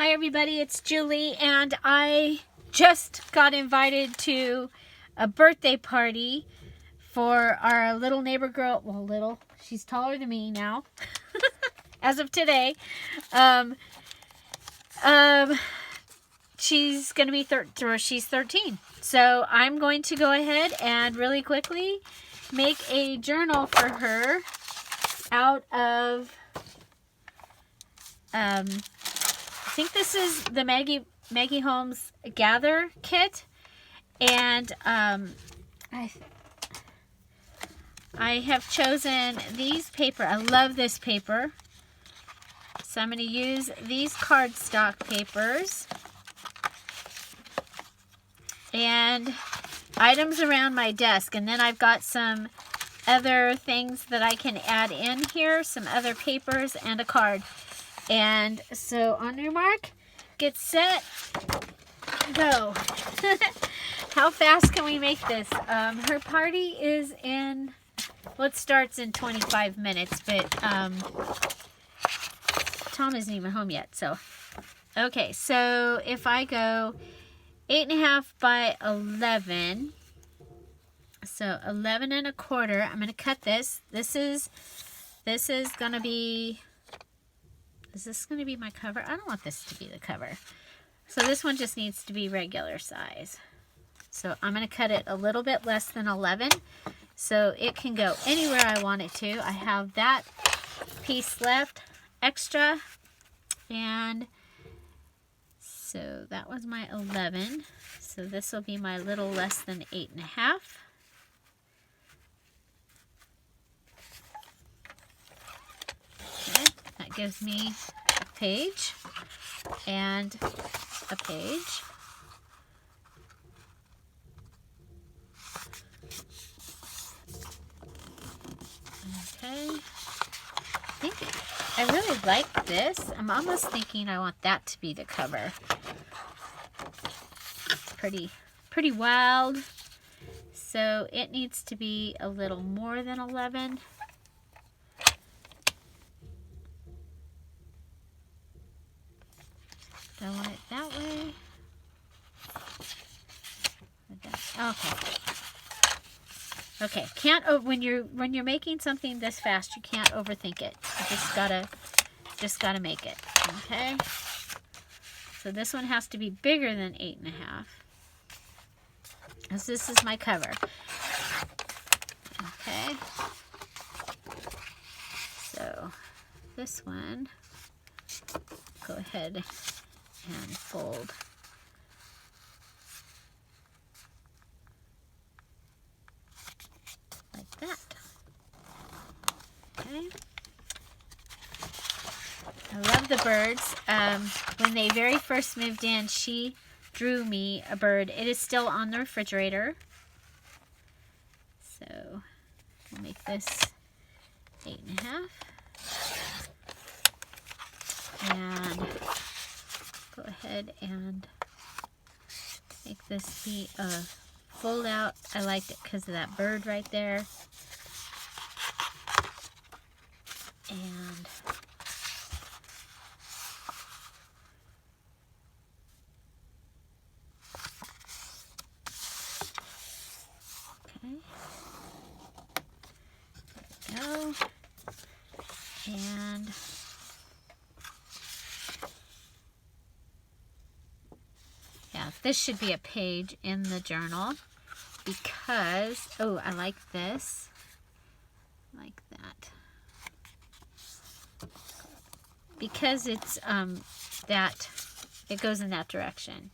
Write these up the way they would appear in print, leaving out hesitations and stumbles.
Hi everybody, it's Julie, and I just got invited to a birthday party for our little neighbor girl. Well, little, she's taller than me now, as of today. She's gonna be she's 13. So I'm going to go ahead and really quickly make a journal for her out of I think this is the Maggie Holmes Gather kit, and I have chosen these paper. I love this paper, so I'm going to use these cardstock papers and items around my desk, and then I've got some other things that I can add in here, some other papers and a card. And so on your mark, get set, go. How fast can we make this? Her party is in, well, it starts in 25 minutes, but Tom isn't even home yet. So, okay, so if I go 8.5 by 11, so 11 1/4, I'm going to cut this. This is going to be... Is this going to be my cover? I don't want this to be the cover. So this one just needs to be regular size. So I'm going to cut it a little bit less than 11. So it can go anywhere I want it to. I have that piece left, extra. And so that was my 11. So this will be my little less than 8.5. That gives me a page and a page. Okay. I really like this. I'm almost thinking I want that to be the cover. It's pretty wild. So it needs to be a little more than 11. Do I want it that way? Okay. Okay. When you're making something this fast, you can't overthink it. You just gotta make it. Okay. So this one has to be bigger than 8.5, because this is my cover. Okay. So this one, go ahead and fold like that. Okay. I love the birds. When they very first moved in, she drew me a bird. It is still on the refrigerator. So we'll make this 8.5. And go ahead and make this be a fold out. I liked it because of that bird right there. And okay. There we go. And yeah, this should be a page in the journal because, oh, I like this. Like that. Because it's that it goes in that direction.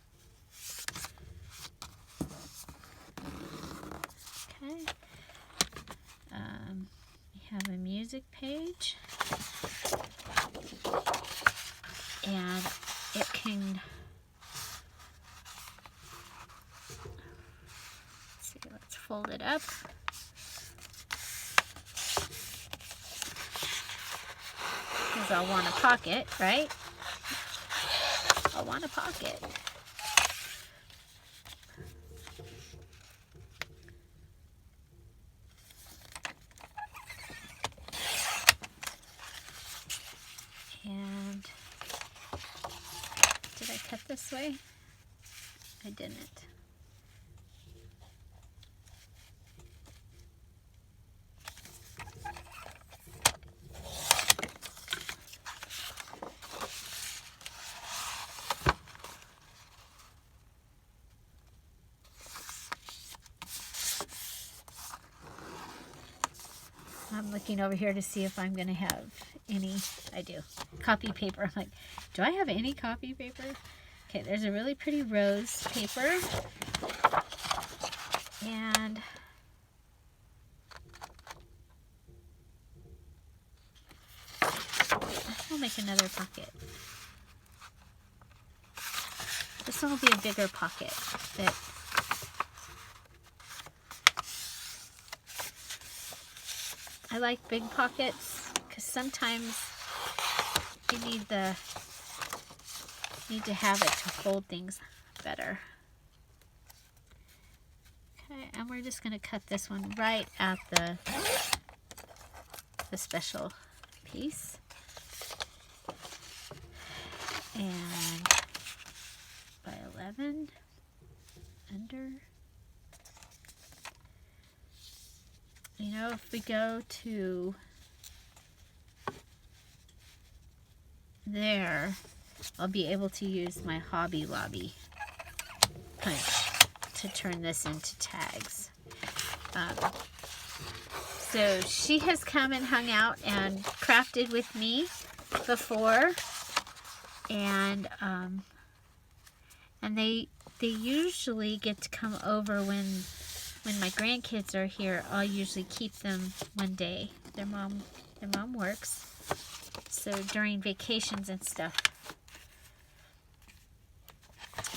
Okay. We have a music page, and it can, let's see, let's fold it up. Because I'll want a pocket, right? I'll want a pocket. And Did I cut this way? I didn't. I'm looking over here to see if I'm going to have any, I do, copy paper. I'm like, do I have any copy paper? Okay, there's a really pretty rose paper. And I'll make another pocket. This one will be a bigger pocket. That I like big pockets because sometimes you need to have it to hold things better. Okay, and we're just going to cut this one right at the special piece. And by 11 under. You know, if we go to there, I'll be able to use my Hobby Lobby punch to turn this into tags. So she has come and hung out and crafted with me before, and they usually get to come over when my grandkids are here. I'll usually keep them one day. Their mom works, so during vacations and stuff.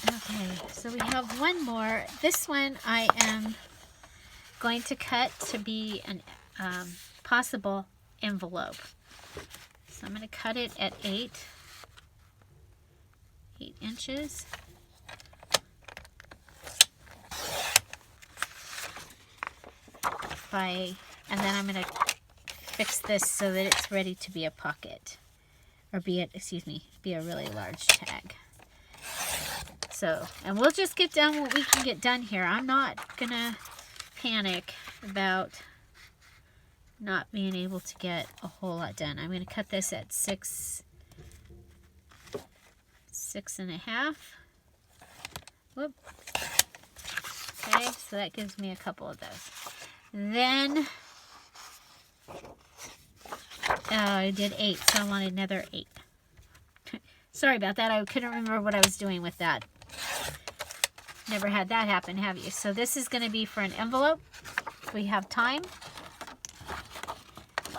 Okay, so we have one more. This one I am going to cut to be an possible envelope. So I'm going to cut it at 8 inches. And then I'm going to fix this so that it's ready to be a pocket, or be a really large tag. So, and we'll just get done what we can get done here. I'm not going to panic about not being able to get a whole lot done. I'm going to cut this at 6.5. Whoop. Okay, so that gives me a couple of those. Then, I did 8, so I wanted another 8. Sorry about that. I couldn't remember what I was doing with that. Never had that happen, have you? So this is going to be for an envelope. We have time.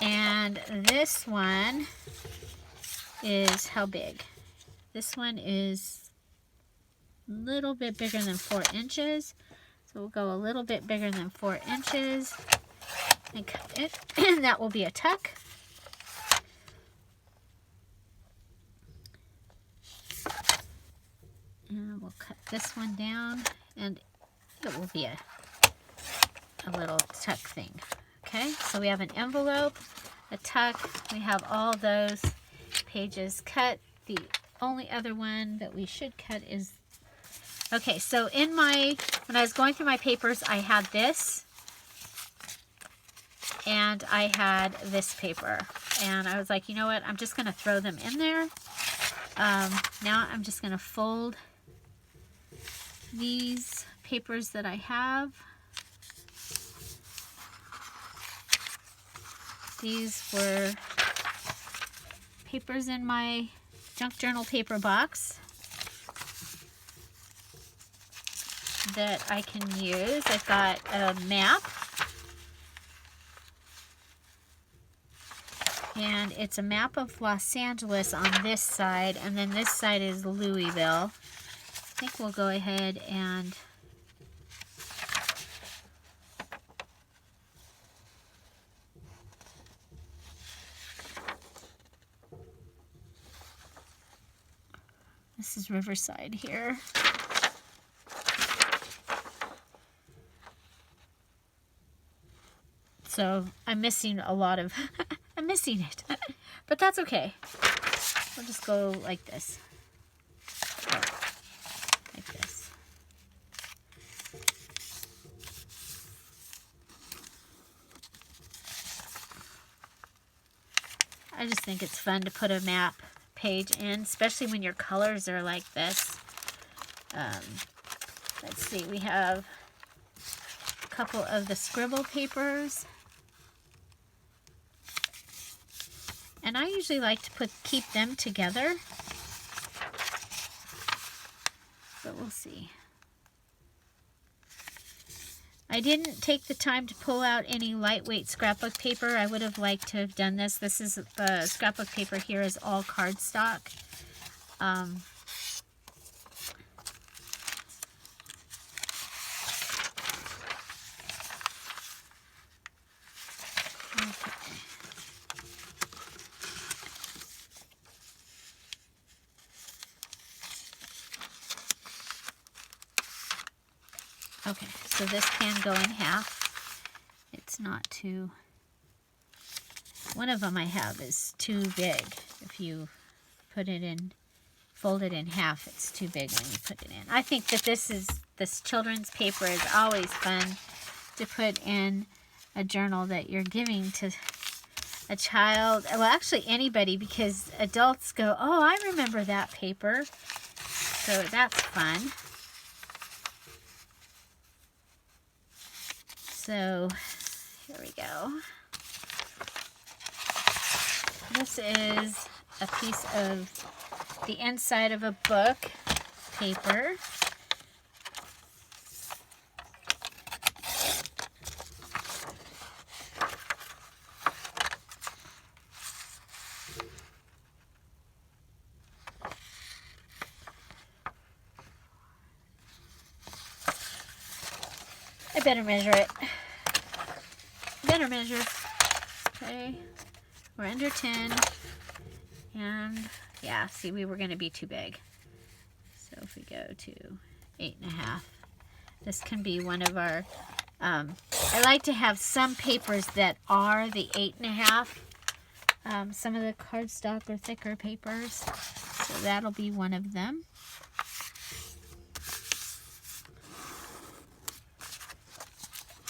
And this one is how big? This one is a little bit bigger than 4 inches. So we'll go a little bit bigger than 4 inches and cut it. And that will be a tuck. And we'll cut this one down, and it will be a little tuck thing. Okay, so we have an envelope, a tuck. We have all those pages cut. The only other one that we should cut is, okay, so when I was going through my papers, I had this, and I had this paper. And I was like, you know what, I'm just going to throw them in there. Now I'm just going to fold these papers that I have. These were papers in my junk journal paper box that I can use. I've got a map, and it's a map of Los Angeles on this side, and then this side is Louisville. I think we'll go ahead and this is Riverside here. So I'm missing a lot of, I'm missing it, but that's okay. We'll just go like this. like this. I just think it's fun to put a map page in, especially when your colors are like this. Let's see, we have a couple of the scribble papers. And I usually like to keep them together. But we'll see. I didn't take the time to pull out any lightweight scrapbook paper. I would have liked to have done this. This is the scrapbook paper here is all cardstock. Okay, so this can go in half. It's not too... One of them I have is too big. If you put it in, fold it in half, it's too big when you put it in. I think that this children's paper is always fun to put in a journal that you're giving to a child. Well, actually anybody, because adults go, oh, I remember that paper. So that's fun. So here we go. This is a piece of the inside of a book paper. I better measure it. Better measure. Okay. We're under 10. And yeah, see, we were going to be too big. So if we go to 8.5, this can be one of our, I like to have some papers that are the 8.5. Some of the cardstock or thicker papers. So that'll be one of them.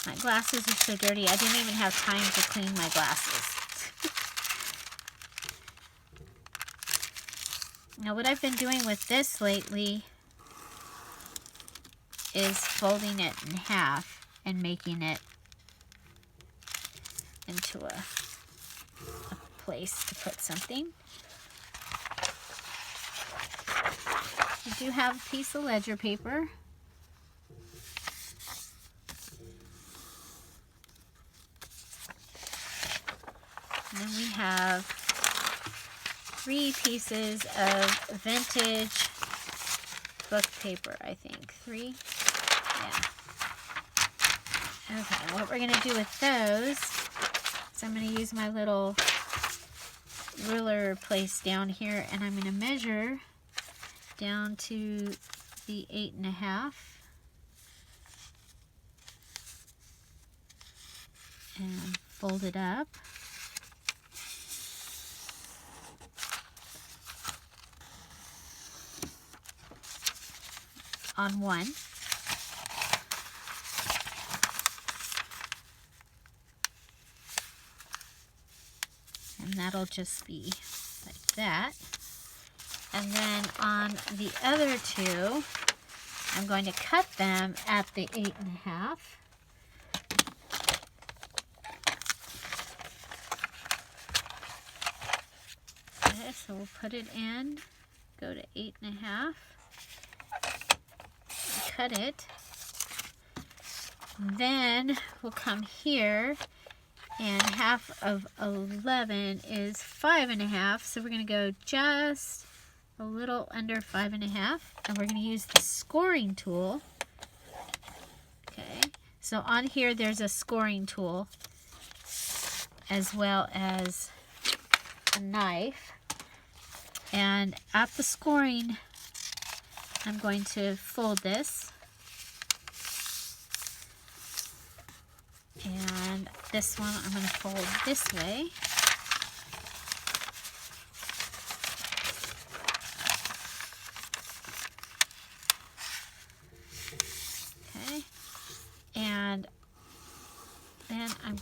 My glasses are so dirty, I didn't even have time to clean my glasses. Now what I've been doing with this lately is folding it in half and making it into a place to put something. I do have a piece of ledger paper. And then we have 3 pieces of vintage book paper, I think. 3? Yeah. Okay, what we're going to do with those is I'm going to use my little ruler place down here, and I'm going to measure down to the 8.5. And fold it up. On one. And that'll just be like that. And then on the other 2, I'm going to cut them at the 8.5. Okay, so we'll put it in, go to 8.5. Cut it. Then we'll come here, and half of 11 is 5.5, so we're going to go just a little under 5.5, and we're going to use the scoring tool. Okay, so on here there's a scoring tool as well as a knife, and at the scoring I'm going to fold this, and this one I'm going to fold this way.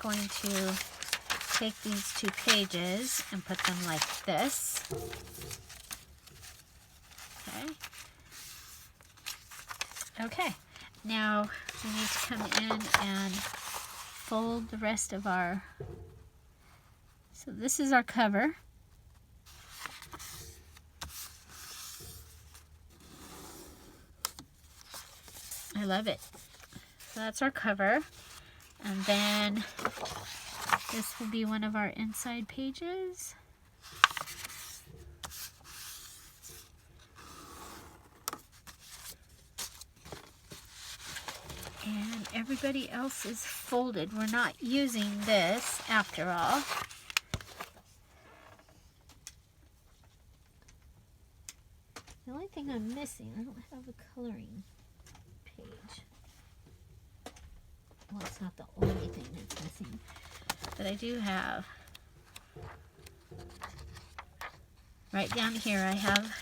going to take these 2 pages and put them like this. Okay. Okay. Now we need to come in and fold the rest of our, so this is our cover. I love it. So that's our cover. And then this will be one of our inside pages. And everybody else is folded. We're not using this after all. The only thing I'm missing, I don't have a coloring page. Well, it's not the only thing that's missing, but I do have, right down here I have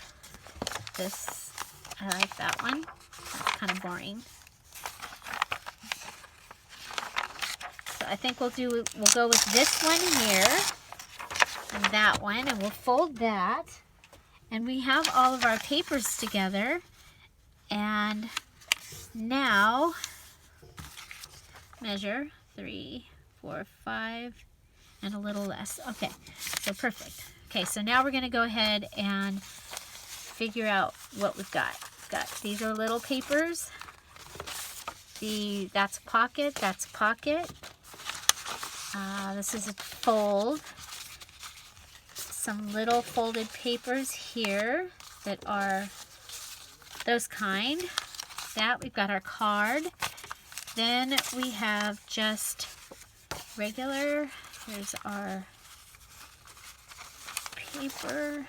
this. I like that one. That's kind of boring. So I think we'll go with this one here and that one, and we'll fold that. And we have all of our papers together. And now measure 3, 4, 5, and a little less. Okay, so perfect. Okay, so now we're going to go ahead and figure out what we've got. These are little papers. That's pocket, that's pocket. This is a fold. Some little folded papers here that are those kind. That we've got our card. Then we have just regular. Here's our paper.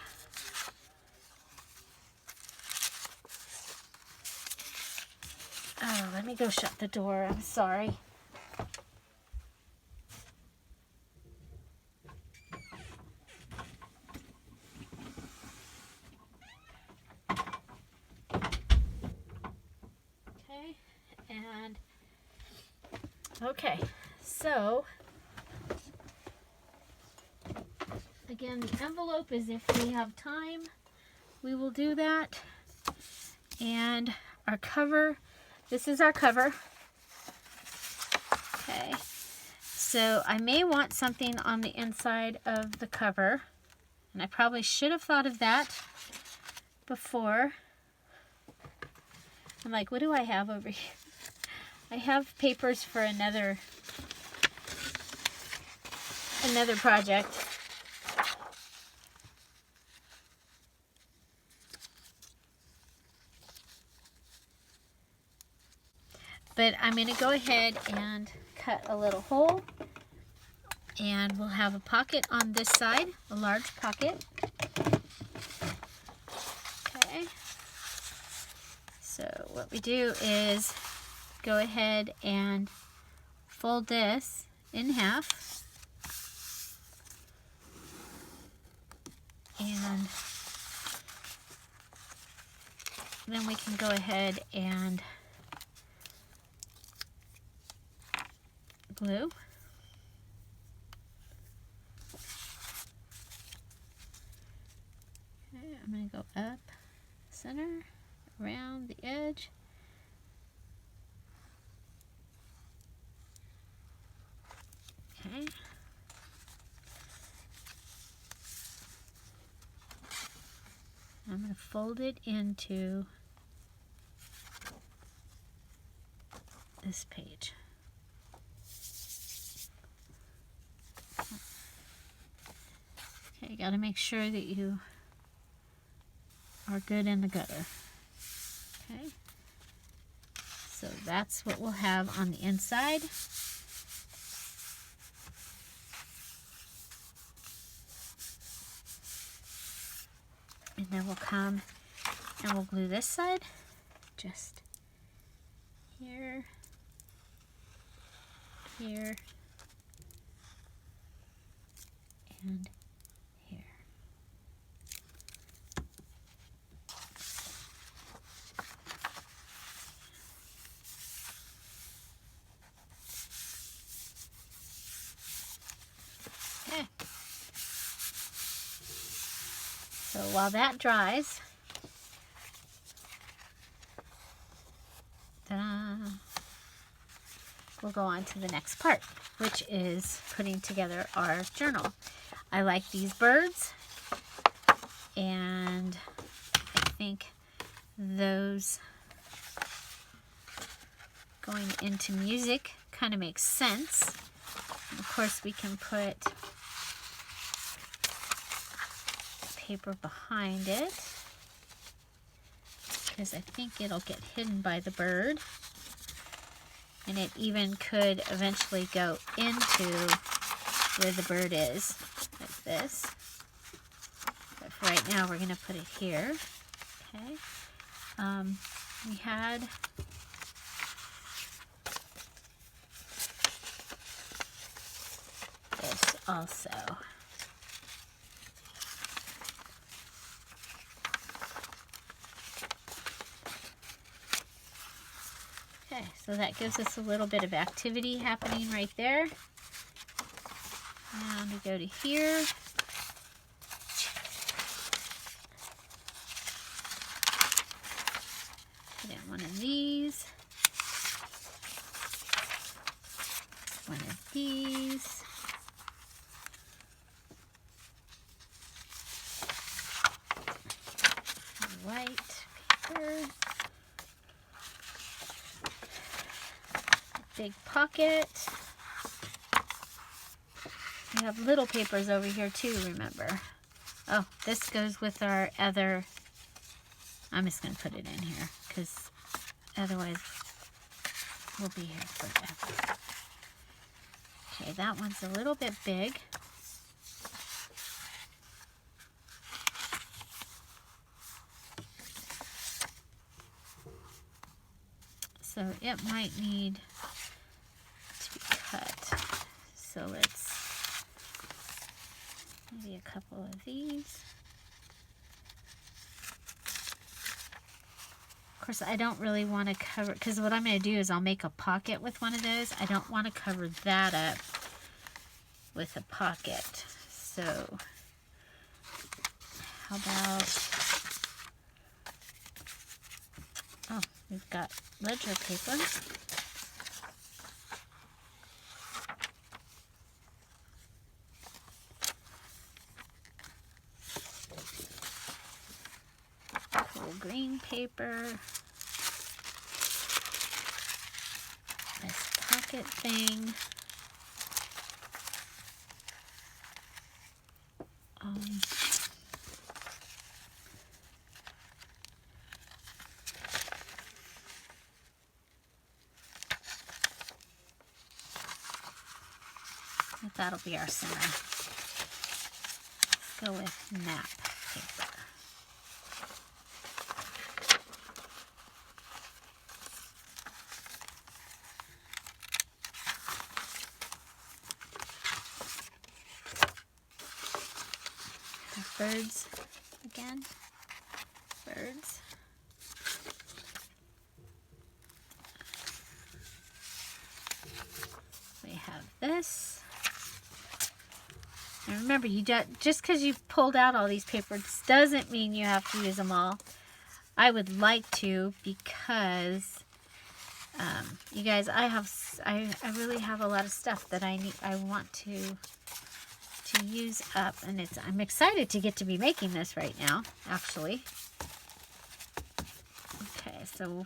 Oh, let me go shut the door. I'm sorry. Okay, and okay, so again, the envelope is if we have time, we will do that. And our cover, this is our cover. Okay, so I may want something on the inside of the cover, and I probably should have thought of that before. I'm like, what do I have over here? I have papers for another project. But I'm going to go ahead and cut a little hole, and we'll have a pocket on this side, a large pocket. Okay. So what we do is go ahead and fold this in half. And then we can go ahead and glue. Okay, I'm going to go up, center, around the edge. Okay. I'm going to fold it into this page. Okay, you got to make sure that you are good in the gutter. Okay, so that's what we'll have on the inside. And then we'll come and we'll glue this side just here, here, and here. while that dries, we'll go on to the next part, which is putting together our journal. I like these birds, and I think those going into music kind of makes sense. And of course, we can put paper behind it, because I think it'll get hidden by the bird. And it even could eventually go into where the bird is, like this. But for right now, we're going to put it here. Okay. We had this also. Okay, so that gives us a little bit of activity happening right there. And we go to here. Put in one of these. One of these. White paper. Big pocket. We have little papers over here too, remember. Oh, this goes with our other. I'm just going to put it in here because otherwise we'll be here forever. Okay, that one's a little bit big. So it might need to be cut. So let's maybe a couple of these. Of course, I don't really want to cover, because what I'm going to do is I'll make a pocket with one of those. I don't want to cover that up with a pocket. So how about, oh, we've got ledger paper. Cool green paper. This pocket thing. That'll be our center. Let's go with nap paper. Birds again. Birds. We have this. And remember, you just because you've pulled out all these papers doesn't mean you have to use them all. I would like to, because you guys, I really have a lot of stuff that I want to use up, and I'm excited to get to be making this right now, actually. Okay, so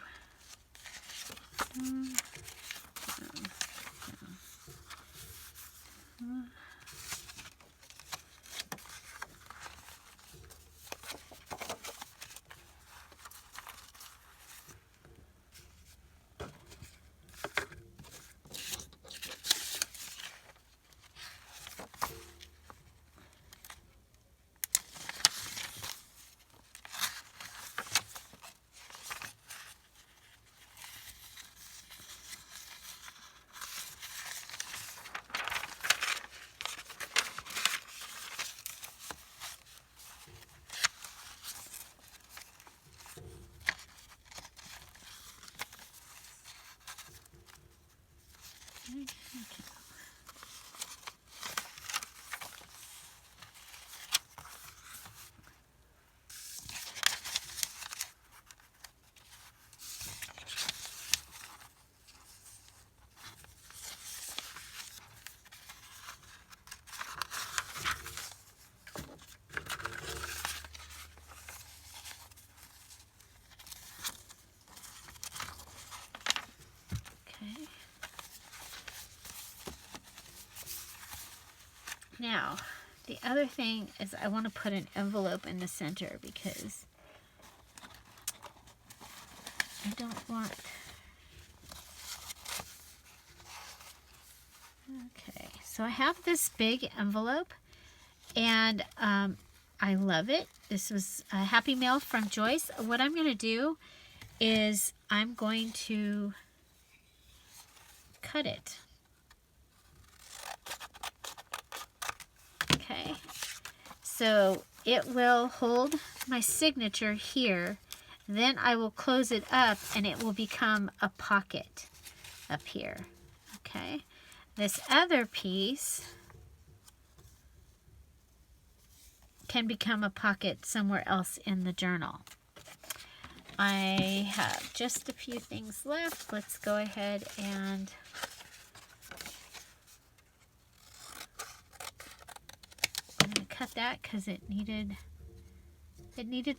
Now, the other thing is I want to put an envelope in the center because I don't want... Okay, so I have this big envelope, and I love it. This was a Happy Mail from Joyce. What I'm going to do is I'm going to cut it. Okay, so it will hold my signature here. Then I will close it up and it will become a pocket up here. Okay, this other piece can become a pocket somewhere else in the journal. I have just a few things left. Let's go ahead and I'm going to cut that because it needed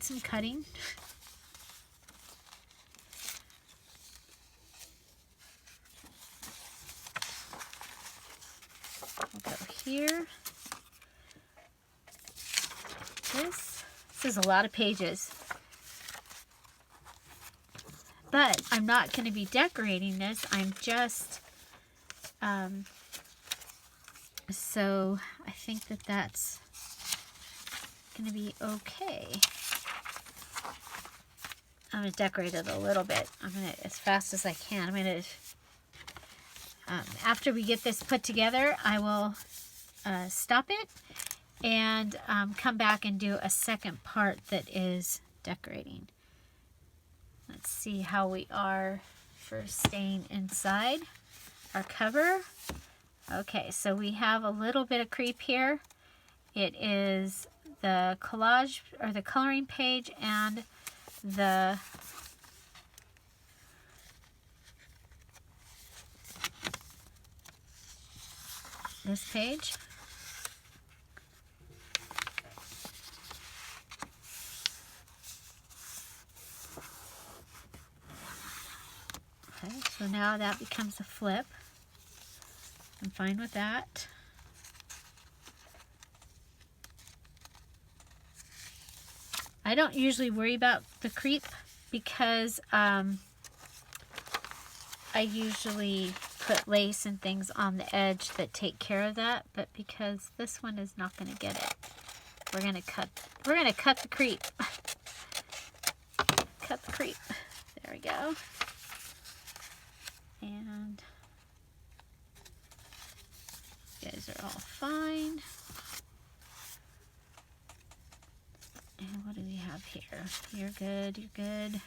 some cutting. We'll go here. This is a lot of pages. But I'm not going to be decorating this. I'm just, so I think that that's going to be okay. I'm going to decorate it a little bit. I'm going to, as fast as I can, I'm going to, after we get this put together, I will stop it and come back and do a second part that is decorating. Let's see how we are for staying inside our cover. Okay, so we have a little bit of creep here. It is the collage or the coloring page and the this page. Okay, so now that becomes a flip. I'm fine with that. I don't usually worry about the creep because I usually put lace and things on the edge that take care of that, but because this one is not going to get it, we're going to cut the creep. Cut the creep. There we go. And you guys are all fine. And what do we have here? You're good, you're good.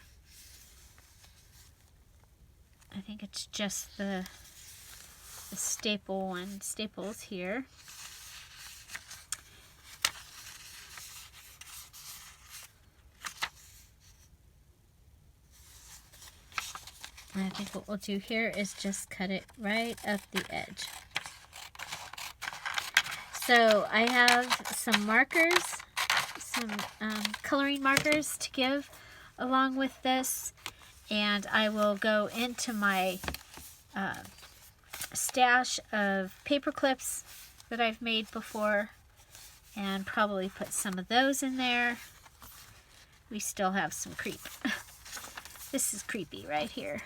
I think it's just the staple one. Staples here. And I think what we'll do here is just cut it right up the edge. So I have some markers, some coloring markers to give along with this. And I will go into my stash of paper clips that I've made before and probably put some of those in there. We still have some creep. This is creepy right here.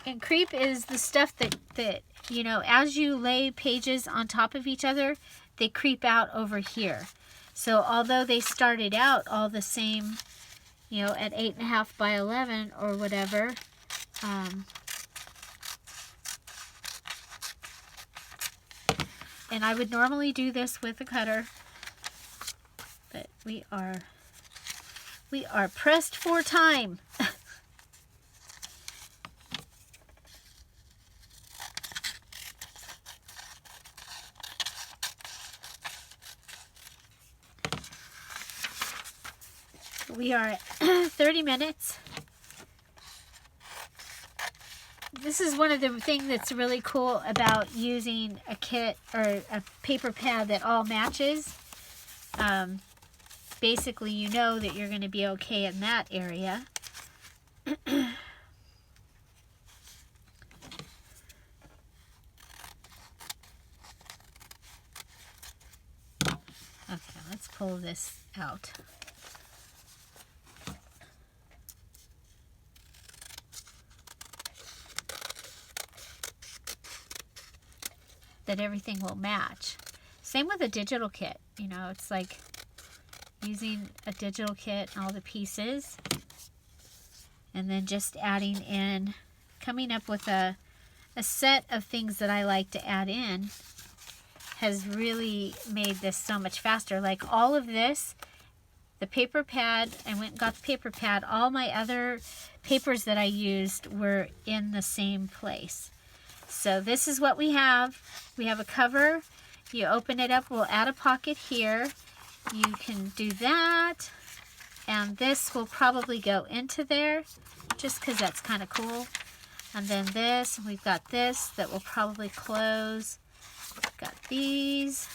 And creep is the stuff that you know, as you lay pages on top of each other, they creep out over here. So although they started out all the same, you know, at 8.5 by 11 or whatever, and I would normally do this with a cutter, but we are pressed for time. We are at 30 minutes. This is one of the things that's really cool about using a kit or a paper pad that all matches. Basically, you know that you're going to be okay in that area. pull this out. That everything will match. Same with a digital kit. You know, it's like using a digital kit and all the pieces. And then just adding in, coming up with a set of things that I like to add in has really made this so much faster. Like all of this, the paper pad, I went and got the paper pad. All my other papers that I used were in the same place. So this is what we have. We have a cover. You open it up. We'll add a pocket here. You can do that. And this will probably go into there just because that's kind of cool. And then this, we've got this that will probably close. Got these.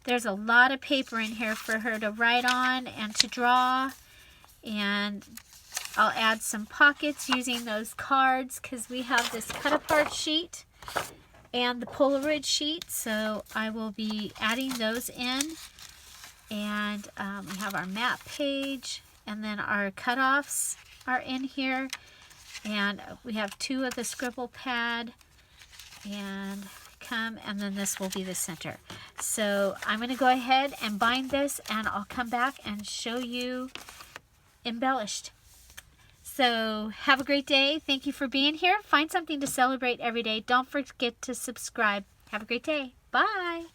There's a lot of paper in here for her to write on and to draw. And I'll add some pockets using those cards because we have this cut apart sheet and the Polaroid sheet. So I will be adding those in. And we have our map page, and then our cutoffs are in here. And we have 2 of the scribble pad and and then this will be the center. So I'm going to go ahead and bind this, and I'll come back and show you embellished. So have a great day. Thank you for being here. Find something to celebrate every day. Don't forget to subscribe. Have a great day. Bye.